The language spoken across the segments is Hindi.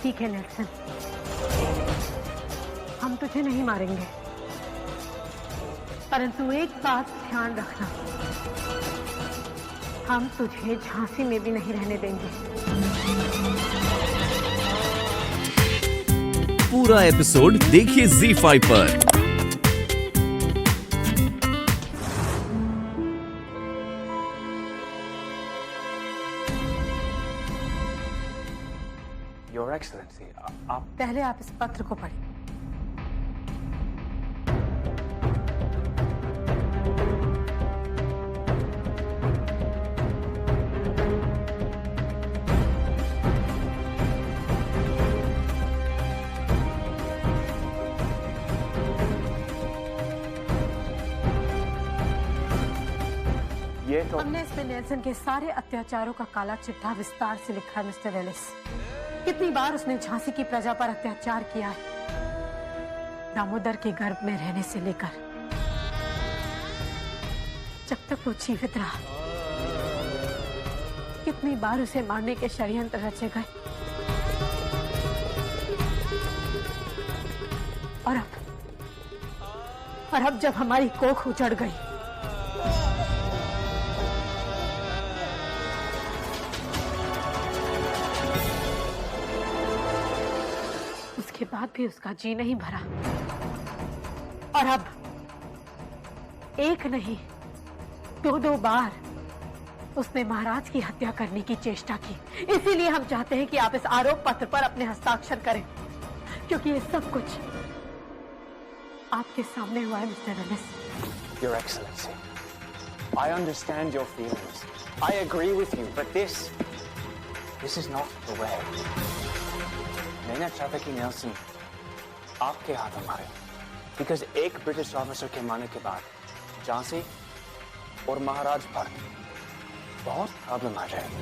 ठीक है नेल्सन, हम तुझे नहीं मारेंगे, परंतु एक बात ध्यान रखना, हम तुझे झांसी में भी नहीं रहने देंगे। पूरा एपिसोड देखिए ZEE5 पर। योर एक्सीलेंसी, आप पहले आप इस पत्र को पढ़िए। ये तो हमने इसमें नेल्सन के सारे अत्याचारों का काला चिट्ठा विस्तार से लिखा है मिस्टर एलिस। कितनी बार उसने झांसी की प्रजा पर अत्याचार किया है, दामोदर के गर्भ में रहने से लेकर जब तक वो जीवित रहा। कितनी बार उसे मारने के षड्यंत्र रचे गए, और अब जब हमारी कोख उजड़ गई, उसके बाद भी उसका जी नहीं भरा, और अब एक नहीं दो बार उसने महाराज की हत्या करने की चेष्टा की। इसीलिए हम चाहते हैं कि आप इस आरोप पत्र पर अपने हस्ताक्षर करें, क्योंकि ये सब कुछ आपके सामने हुआ है mister Ellis. Your Excellency, I understand your feelings. I agree with you, but this is not the way. मैं ना चाहता कि नेल्सन आपके हाथों मारे, because एक ब्रिटिश ऑफिसर के मारने के बाद झांसी और महाराज पर बहुत प्रॉब्लम आ जाएगी।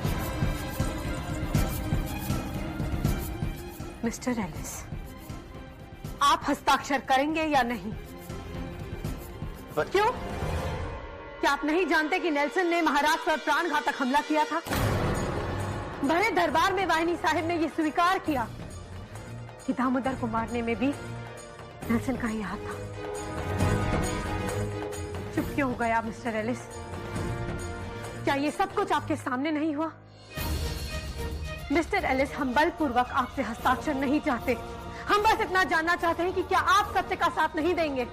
मिस्टर एलिस, आप हस्ताक्षर करेंगे या नहीं? But क्यों? क्या आप नहीं जानते कि नेल्सन ने महाराज पर प्राणघातक हमला किया था? भरे दरबार में वाहिनी साहिब ने यह स्वीकार किया कि दामोदर को मारने में भी नेल्सन का ही हाथ था। चुप क्यों हो गया मिस्टर एलिस? क्या ये सब कुछ आपके सामने नहीं हुआ? मिस्टर एलिस, हम बलपूर्वक आपसे हस्ताक्षर नहीं चाहते, हम बस इतना जानना चाहते हैं कि क्या आप सत्य का साथ नहीं देंगे?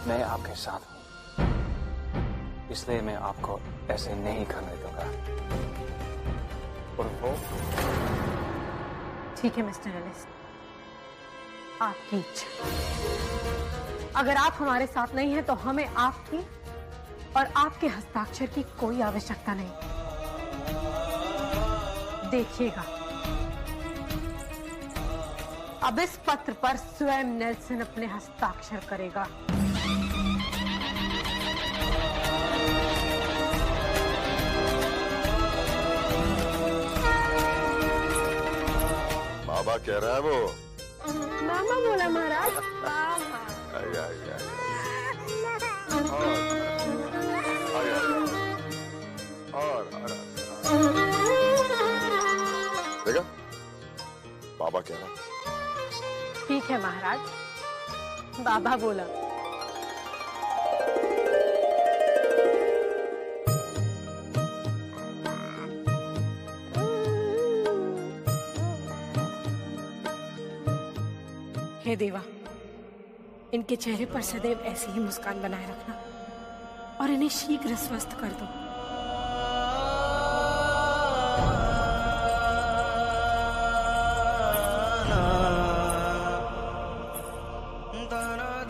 मैं आपके साथ हूं, इसलिए मैं आपको ऐसे नहीं करने दूंगा। और वो ठीक है मिस्टर एलिस, आपकी इच्छा। अगर आप हमारे साथ नहीं हैं तो हमें आपकी और आपके हस्ताक्षर की कोई आवश्यकता नहीं। देखिएगा, अब इस पत्र पर स्वयं नेल्सन अपने हस्ताक्षर करेगा। बाबा कह रहा है वो। मामा बोला महाराज। मामा। और देखा, बाबा कह रहा। ठीक है महाराज, बाबा बोला। हे देवा, इनके चेहरे पर सदैव ऐसी ही मुस्कान बनाए रखना और इन्हें शीघ्र स्वस्थ कर दो।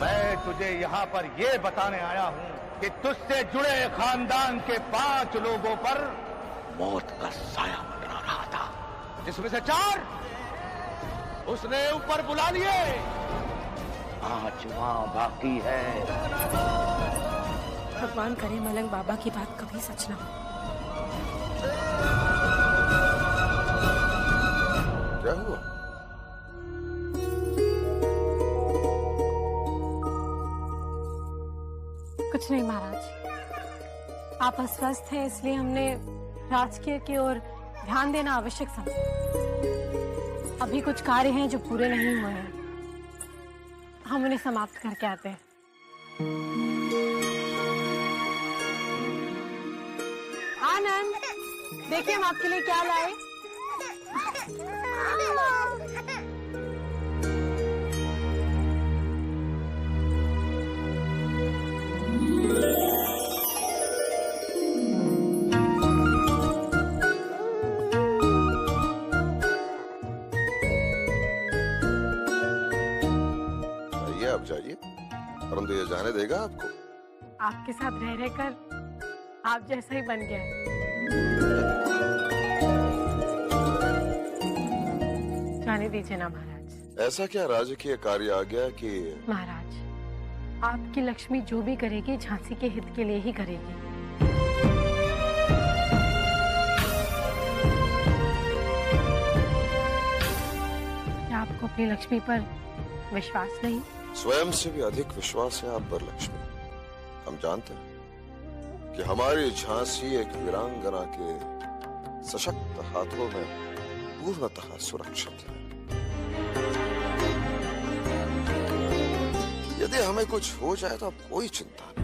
मैं तुझे यहाँ पर ये बताने आया हूँ कि तुझसे जुड़े खानदान के 5 लोगों पर मौत का साया मंडरा रहा था, जिसमें से 4 उसने ऊपर बुला लिए, 5 वहां बाकी है। भगवान करे मलंग बाबा की बात कभी सच ना हो। क्या हुआ? कुछ नहीं महाराज, आप अस्वस्थ हैं इसलिए हमने राजकीय की ओर ध्यान देना आवश्यक समझा। अभी कुछ कार्य हैं जो पूरे नहीं हुए हैं, हम उन्हें समाप्त करके आते हैं। आनंद, देखिए हम आपके लिए क्या लाए। आप जाइए, परंतु ये जाने देगा आपको? आपके साथ रह रहकर आप जैसा ही बन गया है। जाने दीजिए ना महाराज। ऐसा क्या राजकीय कार्य आ गया कि? महाराज, आपकी लक्ष्मी जो भी करेगी झांसी के हित के लिए ही करेगी। क्या आपको अपनी लक्ष्मी पर विश्वास नहीं? स्वयं से भी अधिक विश्वास है आप पर लक्ष्मी। हम जानते हैं कि हमारी झांसी एक वीरांगना के सशक्त हाथों में पूर्णतः सुरक्षित है। यदि हमें कुछ हो जाए तो अब कोई चिंता नहीं।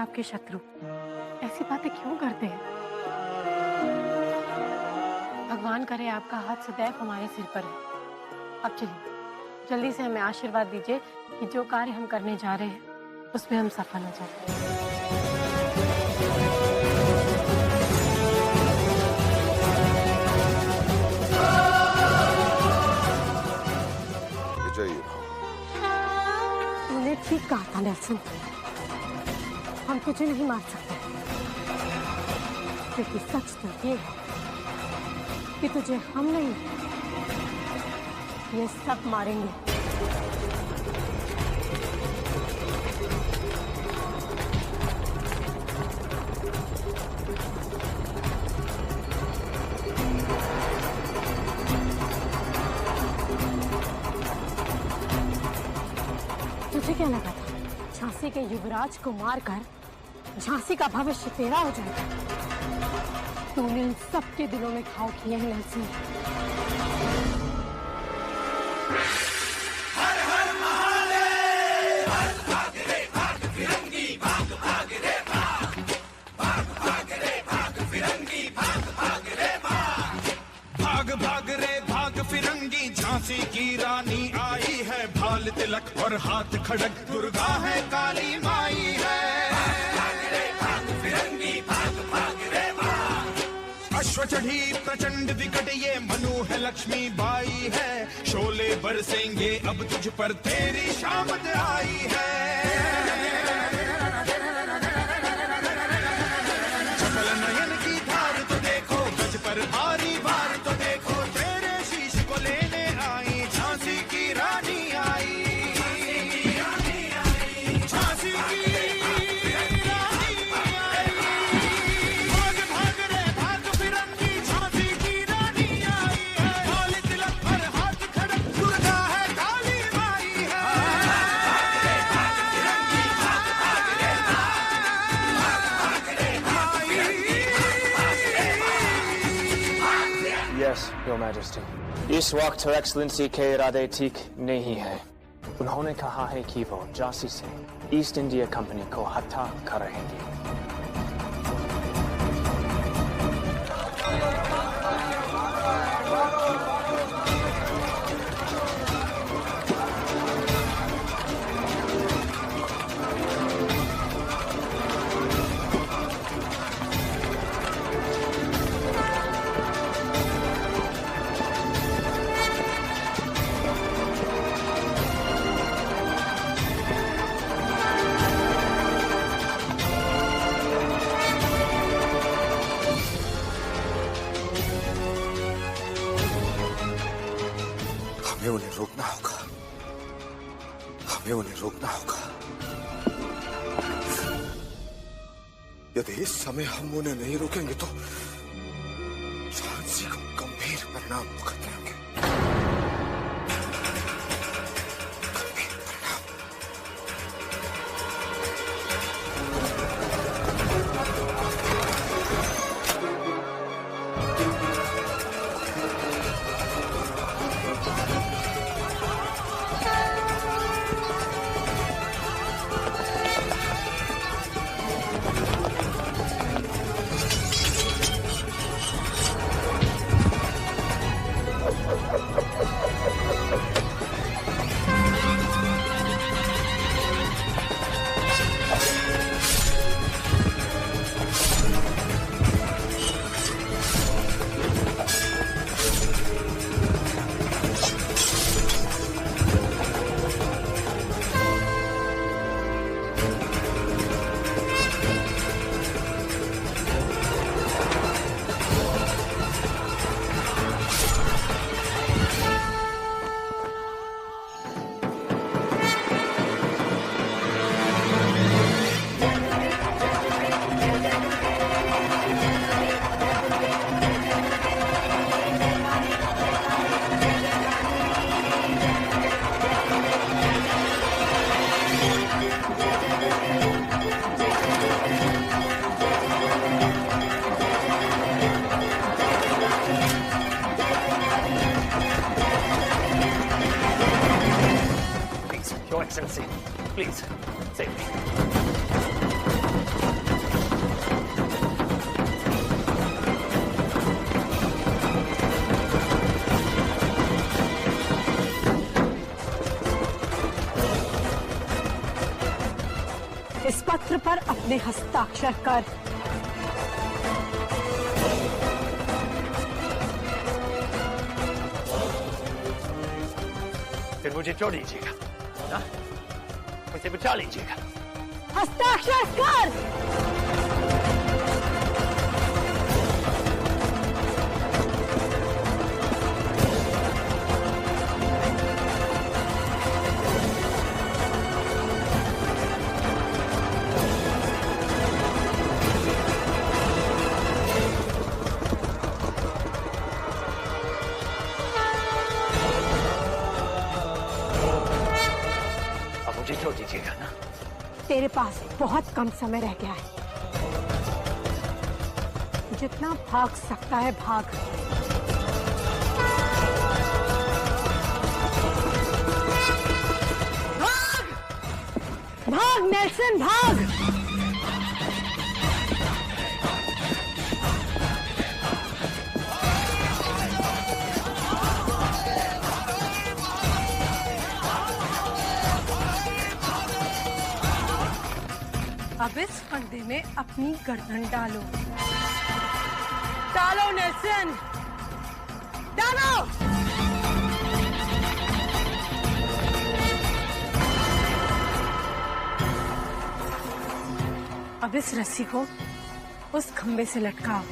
आपके शत्रु ऐसी बातें क्यों करते हैं? भगवान करे आपका हाथ सदैव हमारे सिर पर है। अब चलिए, जल्दी से हमें आशीर्वाद दीजिए कि जो कार्य हम करने जा रहे हैं उसमें हम सफल हो जाते हैं। विजयी तूने ठीक कहा था नेल्सन, हम तुझे नहीं मार सकते, क्योंकि सच तो ये है कि तुझे हम नहीं, ये सब मारेंगे। तुझे क्या लगा था झांसी के युवराज को मारकर झांसी का भविष्य तेरा हो जाएगा? तूने इन सबके दिलों में घाव किए हैं नेल्सन। हर हर महादेव, भाग रे भाग फिरंगी, भाग भाग रे भाग, भाग भाग रे भाग फिरंगी, भाग भाग रे भाग, भाग भाग रे भाग फिरंगी। झांसी की रानी आई है, भाल तिलक और हाथ खड़क, दुर्गा है काली माई है। अश्व चढ़ी प्रचंड विकट ये मनु है, लक्ष्मी बाई है। शोले बरसेंगे अब तुझ पर, तेरी शामत आई है। चपल नयन की धार तो देखो, गज पर भारी भार तो देखो, तेरे शीश को लेने आई झांसी की रानी आई। झांसी की Yes, Your Majesty. इस वक्त Her Excellency के इरादे ठीक नहीं है। उन्होंने कहा है कि वो झांसी से ईस्ट इंडिया कंपनी को हटा कर रहेंगे। हमें उन्हें रोकना होगा, हमें उन्हें रोकना होगा। यदि इस समय हम उन्हें नहीं रोकेंगे तो झांसी को गंभीर परिणाम भुगतने होंगे। गंभीर परिणाम। Excellency, please, save me. इस पत्र पर अपने हस्ताक्षर कर। फिर मुझे छोड़ दीजिएगा ना, मुझे बचा लीजिएगा। हस्ताक्षर कर। छोड़ दीजिएगा ना। तेरे पास बहुत कम समय रह गया है, जितना भाग सकता है भाग। भाग भाग नेल्सन, भाग। अब इस फंदे में अपनी गर्दन डालो। डालो नेल्सन, डालो। अब इस रस्सी को उस खंबे से लटकाओ।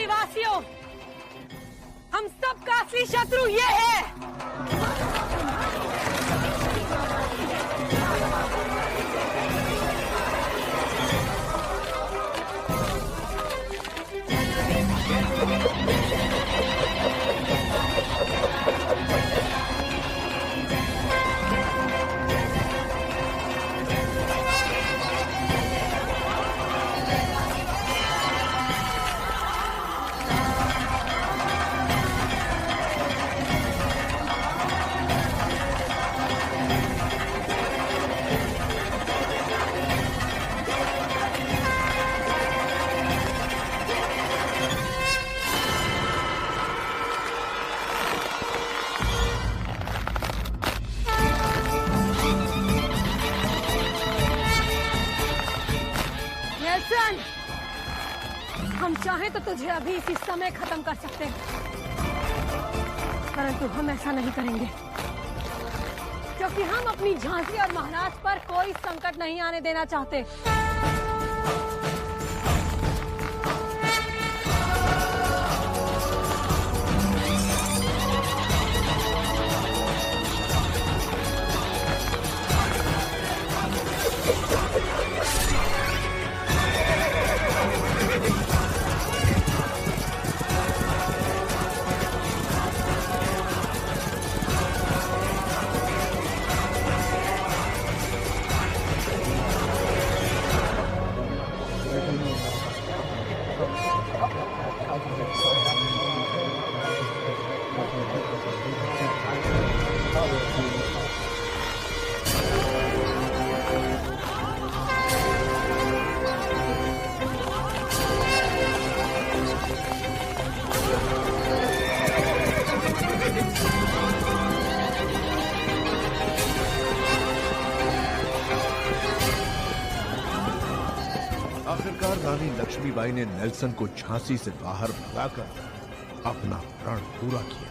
वासियों, हम सब का असली शत्रु ये है। हम चाहे तो तुझे अभी इसी समय खत्म कर सकते हैं, परंतु हम ऐसा नहीं करेंगे, क्योंकि हम अपनी झांसी और महाराज पर कोई संकट नहीं आने देना चाहते। आखिरकार रानी लक्ष्मीबाई ने नेल्सन को झांसी से बाहर भगाकर अपना प्रण पूरा किया,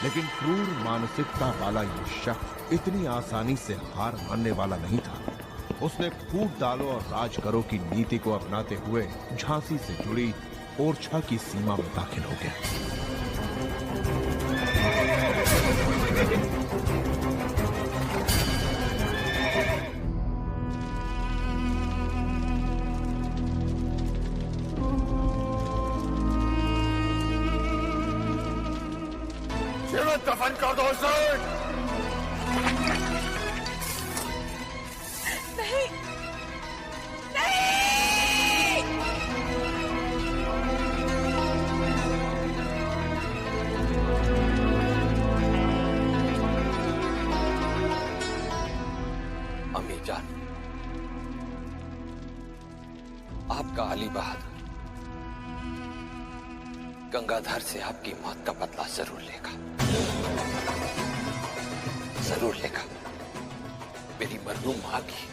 लेकिन क्रूर मानसिकता वाला ये शख्स इतनी आसानी से हार मानने वाला नहीं था। उसने फूट डालो और राज करो की नीति को अपनाते हुए झांसी से जुड़ी ओरछा की सीमा में दाखिल हो गया। दफन कर दो उसे। जान, आपका अली बहादुर गंगाधर से आपकी मौत का बदला जरूर लेगा, जरूर लेगा। मेरी मरहूम मां की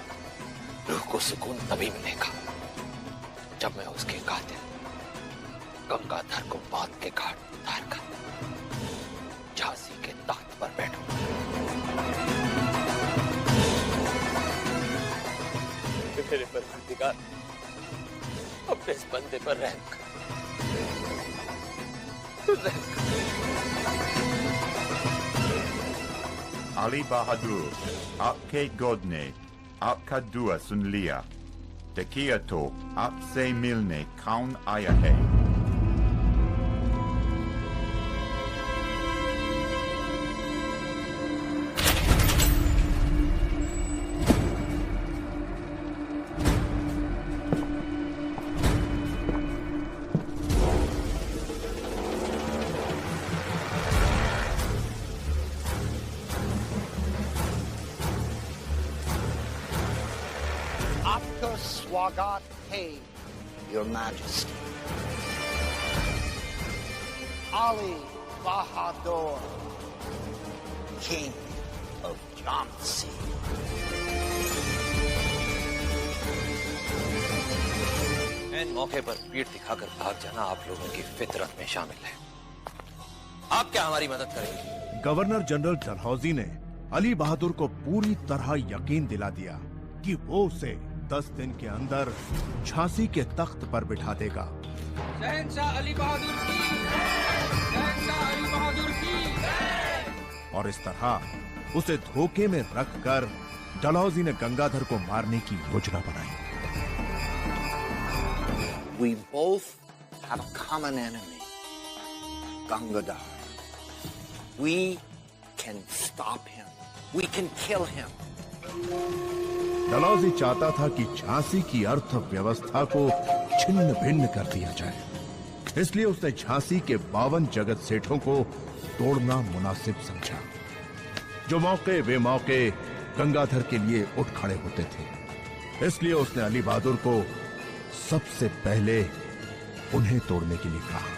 रूह को सुकून तभी मिलेगा जब मैं उसके कातिल गंगाधर को मौत के घाट उतारकर झांसी के तख्त पर बैठूंगा। मेरे परवरदिगार, अपने इस बंदे पर रहम कर। अली बहादुर, आपके गोद ने आपका दुआ सुन लिया। देखिए तो आपसे मिलने कौन आया है। स्वागत है, Your Majesty। Ali Bahadur, King of Jhansi। इन मौके पर पीठ दिखाकर भाग जाना आप लोगों की फितरत में शामिल है। आप क्या हमारी मदद करेंगे? गवर्नर जनरल डलहौजी ने अली बहादुर को पूरी तरह यकीन दिला दिया कि वो उसे 10 दिन के अंदर झांसी के तख्त पर बिठा देगा। शहंशाह अली बहादुर की, शहंशाह अली बहादुर की। और इस तरह उसे धोखे में रखकर डलहौजी ने गंगाधर को मारने की योजना बनाई। We both have a common enemy, Gangadhar. We can stop him. We can kill him. Dalhousie चाहता था कि झांसी की अर्थव्यवस्था को छिन्न भिन्न कर दिया जाए, इसलिए उसने झांसी के 52 जगत सेठों को तोड़ना मुनासिब समझा। जो मौके वे मौके गंगाधर के लिए उठ खड़े होते थे, इसलिए उसने अली बहादुर को सबसे पहले उन्हें तोड़ने के लिए कहा।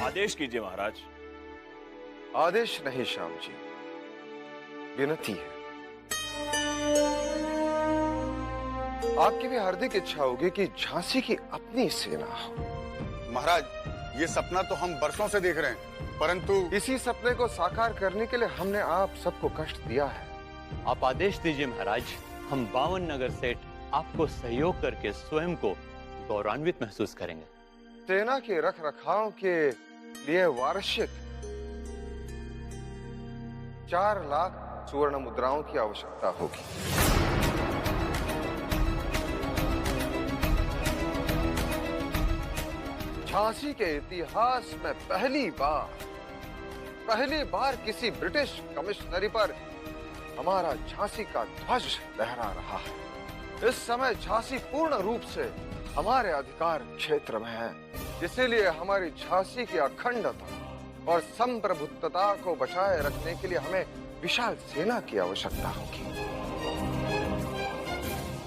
आदेश कीजिए महाराज। आदेश नहीं श्याम जी, विनती है। आपकी भी हार्दिक इच्छा होगी कि झांसी की अपनी सेना हो। महाराज, ये सपना तो हम बरसों से देख रहे हैं, परंतु इसी सपने को साकार करने के लिए हमने आप सबको कष्ट दिया है। आप आदेश दीजिए महाराज। हम 52 नगर सेठ आपको सहयोग करके स्वयं को गौरवान्वित महसूस करेंगे। सेना के रख रखाव के लिए वार्षिक 4 लाख सुवर्ण मुद्राओं की आवश्यकता होगी। झांसी के इतिहास में पहली बार किसी ब्रिटिश कमिश्नरी पर हमारा झांसी का ध्वज लहरा रहा है। इस समय झांसी पूर्ण रूप से हमारे अधिकार क्षेत्र में है, इसीलिए हमारी झांसी की अखंडता और संप्रभुत्वता को बचाए रखने के लिए हमें विशाल सेना की आवश्यकता होगी,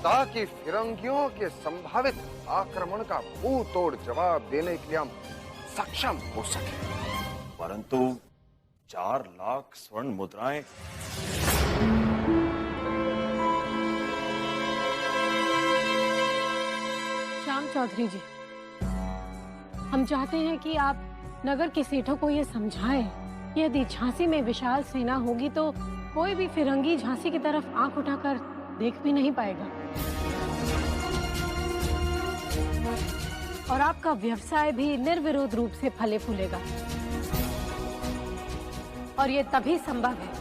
ताकि फिरंगियों के संभावित आक्रमण का मुंह तोड़ जवाब देने के लिए हम सक्षम हो सके। परंतु 4 लाख स्वर्ण मुद्राएं। श्याम चौधरी जी, हम चाहते हैं कि आप नगर के सेठों को ये समझाएं कि यदि झांसी में विशाल सेना होगी तो कोई भी फिरंगी झांसी की तरफ आंख उठाकर देख भी नहीं पाएगा और आपका व्यवसाय भी निर्विरोध रूप से फले फूलेगा। और ये तभी संभव है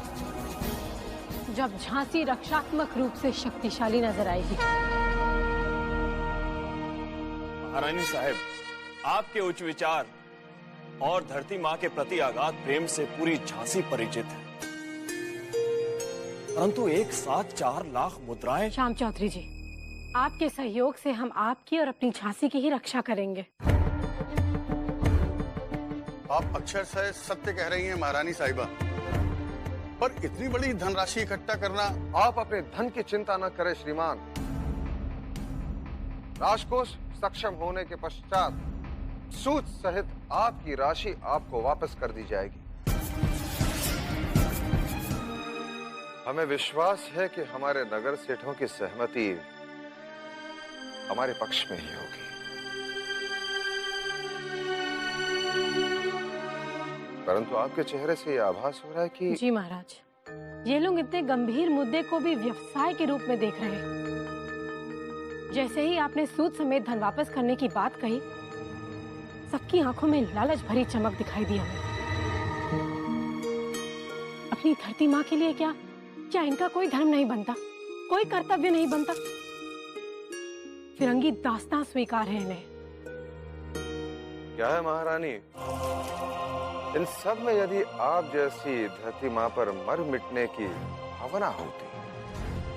जब झांसी रक्षात्मक रूप से शक्तिशाली नजर आएगी। महारानी साहब, आपके उच्च विचार और धरती माँ के प्रति आगाध प्रेम से पूरी झांसी परिचित है। परंतु एक साथ 4 लाख मुद्राएं। श्याम चौधरी जी, आपके सहयोग से हम आपकी और अपनी झांसी की ही रक्षा करेंगे। आप अक्षर से सत्य कह रही हैं महारानी साहिबा, पर इतनी बड़ी धनराशि इकट्ठा करना। आप अपने धन की चिंता न करें श्रीमान। राजकोष सक्षम होने के पश्चात सूद सहित आपकी राशि आपको वापस कर दी जाएगी। हमें विश्वास है कि हमारे नगर सेठों की सहमति हमारे पक्ष में ही होगी। परंतु आपके चेहरे से यह आभास हो रहा है कि जी महाराज, ये लोग इतने गंभीर मुद्दे को भी व्यवसाय के रूप में देख रहे हैं। जैसे ही आपने सूद समेत धन वापस करने की बात कही, सबकी आंखों में लालच भरी चमक दिखाई दी हमें। अपनी धरती माँ के लिए क्या इनका कोई धर्म नहीं बनता, कोई कर्तव्य नहीं बनता? फिरंगी दास्तां स्वीकार है इन्हें। क्या है महारानी, इन सब में यदि आप जैसी धरती माँ पर मर मिटने की भावना होती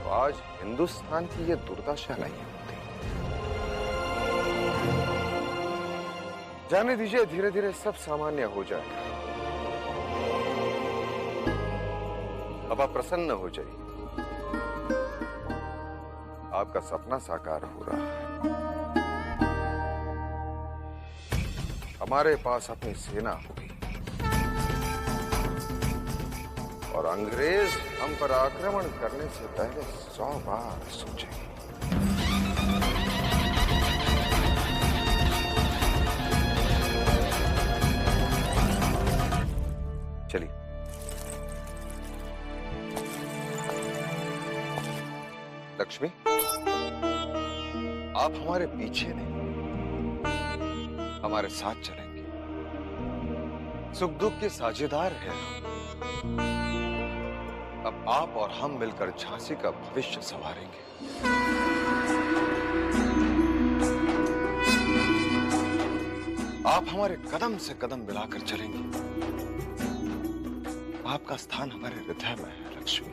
तो आज हिंदुस्तान की ये दुर्दशा नहीं होती। जाने दीजिए, धीरे धीरे सब सामान्य हो जाएगा। अब आप प्रसन्न हो जाइए, आपका सपना साकार हो रहा है। हमारे पास अपनी सेना होगी और अंग्रेज हम पर आक्रमण करने से पहले 100 बार सोचेंगे। चलिए, लक्ष्मी, आप हमारे पीछे नहीं, हमारे साथ चलेंगे। सुख दुख के साझेदार हैं हम। अब आप और हम मिलकर झांसी का भविष्य संवारेंगे। आप हमारे कदम से कदम मिलाकर चलेंगे। आपका स्थान हमारे हृदय में है लक्ष्मी।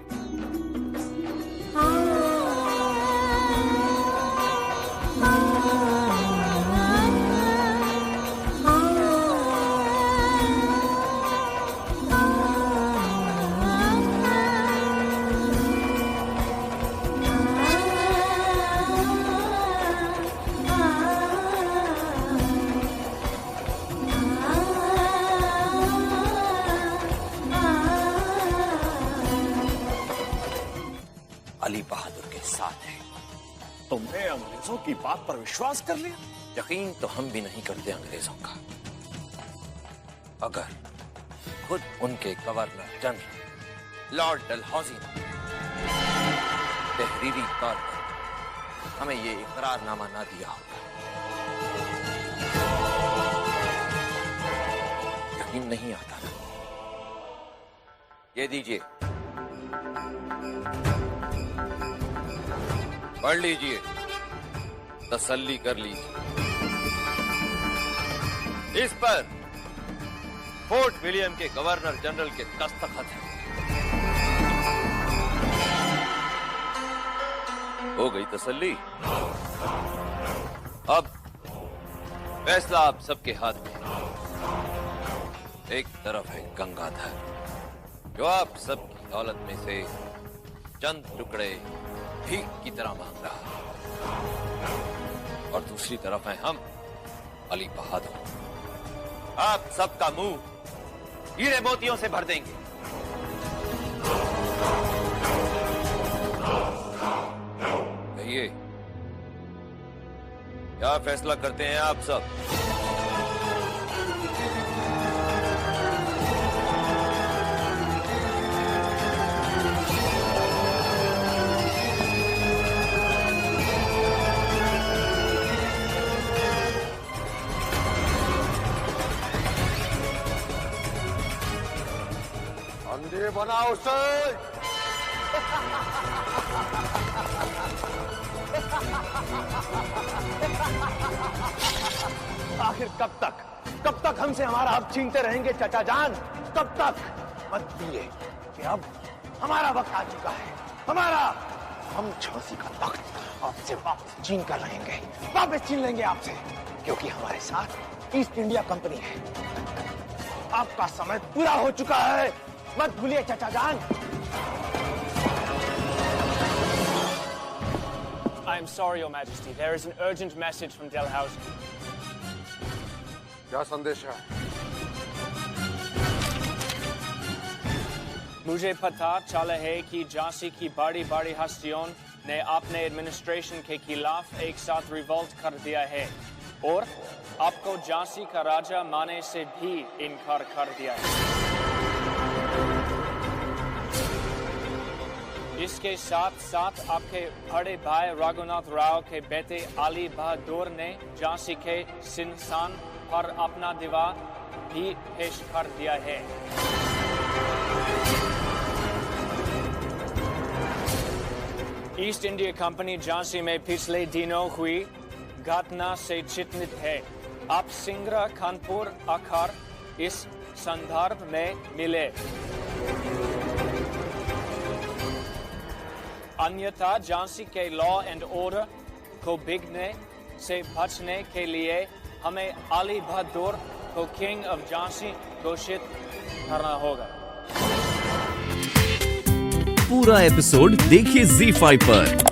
अली बहादुर के साथ है। तुमने अंग्रेजों की बात पर विश्वास कर लिया? यकीन तो हम भी नहीं करते अंग्रेजों का। अगर खुद उनके गवर्नर जनरल लॉर्ड डलहौजी ने तहरीरी तौर पर हमें ये इकरारनामा ना दिया होगा, यकीन नहीं आता ना। ये दीजिए, पढ़ लीजिए, तसल्ली कर लीजिए। इस पर फोर्ट विलियम के गवर्नर जनरल के दस्तखत हैं। हो गई तसल्ली। अब फैसला आप सबके हाथ में। एक तरफ है गंगाधर, जो आप सबकी दौलत में से चंद टुकड़े भीख की तरह मांग रहा है, और दूसरी तरफ है हम, अली बहादुर। आप सबका मुंह हीरे मोतियों से भर देंगे। कहिए, क्या फैसला करते हैं आप सब? अंधे बनाओ उसे। आखिर कब तक हमसे हमारा हक छीनते रहेंगे चचा जान? कब तक? मत भूलिए कि अब हमारा वक्त आ चुका है, हमारा। हम झांसी का तख्त आपसे वापस छीन कर रहेंगे, वापस छीन लेंगे आपसे, क्योंकि हमारे साथ ईस्ट इंडिया कंपनी है। आपका समय पूरा हो चुका है, मत भूलिए चाचा जान। I am sorry, Your Majesty. There is an urgent message from Dalhousie. क्या संदेश है? मुझे पता चला है कि झांसी की बड़ी बड़ी हस्तियों ने अपने एडमिनिस्ट्रेशन के खिलाफ एक साथ रिवोल्ट कर दिया है और आपको झांसी का राजा मानने से भी इनकार कर दिया है। इसके साथ साथ आपके बड़े भाई रघुनाथ राव के बेटे अली बहादुर ने झांसी के सिंहासन पर अपना दीवार भी पेश कर दिया है। ईस्ट इंडिया कंपनी झांसी में पिछले दिनों हुई घटना से चिंतित है। आप सिंगरा कानपुर आकर इस संदर्भ में मिले, अन्यथा झांसी के लॉ एंड ऑर्डर को बिगड़ने से बचने के लिए हमें अली बहादुर को किंग ऑफ झांसी घोषित करना होगा। पूरा एपिसोड देखिए ZEE5 पर।